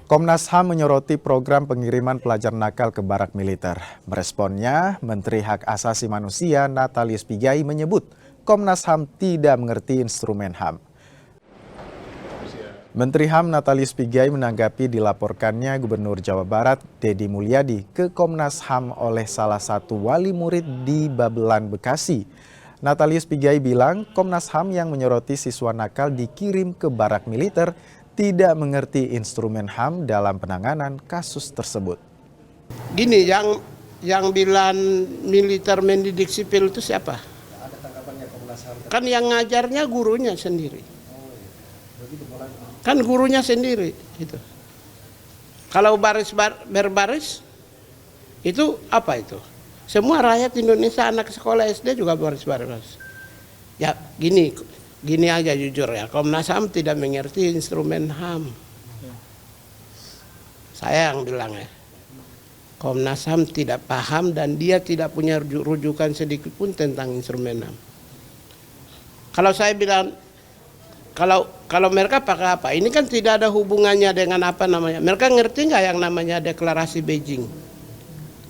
Komnas HAM menyoroti program pengiriman pelajar nakal ke barak militer. Meresponnya, Menteri Hak Asasi Manusia Natalius Pigai menyebut Komnas HAM tidak mengerti instrumen HAM. Menteri HAM Natalius Pigai menanggapi dilaporkannya Gubernur Jawa Barat Deddy Mulyadi ke Komnas HAM oleh salah satu wali murid di Babelan, Bekasi. Natalius Pigai bilang Komnas HAM yang menyoroti siswa nakal dikirim ke barak militer tidak mengerti instrumen HAM dalam penanganan kasus tersebut. Gini, yang bilang militer mendidik sipil itu siapa? Ada tanggapannya Komnas HAM. Kan yang ngajarnya gurunya sendiri. Kan gurunya sendiri itu. Kalau berbaris itu apa itu? Semua rakyat Indonesia anak sekolah SD juga baris-baris. Ya gini aja jujur ya, Komnas HAM tidak mengerti instrumen HAM. Saya yang bilang ya, Komnas HAM tidak paham dan dia tidak punya rujukan sedikit pun tentang instrumen HAM. Kalau saya bilang, kalau mereka pakai apa? Ini kan tidak ada hubungannya dengan apa namanya. Mereka ngerti nggak yang namanya deklarasi Beijing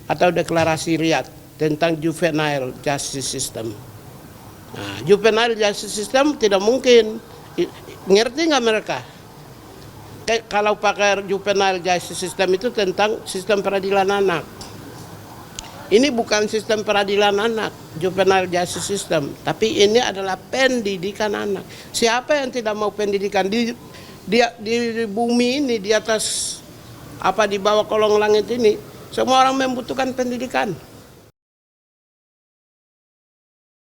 atau deklarasi Riyadh tentang juvenile justice system? Nah, juvenile justice system tidak mungkin. Ngerti nggak mereka? Kalau pakai juvenile justice system itu tentang sistem peradilan anak. Ini bukan sistem peradilan anak, juvenile justice system, tapi ini adalah pendidikan anak. Siapa yang tidak mau pendidikan di bumi ini, di atas di bawah kolong langit ini, semua orang membutuhkan pendidikan.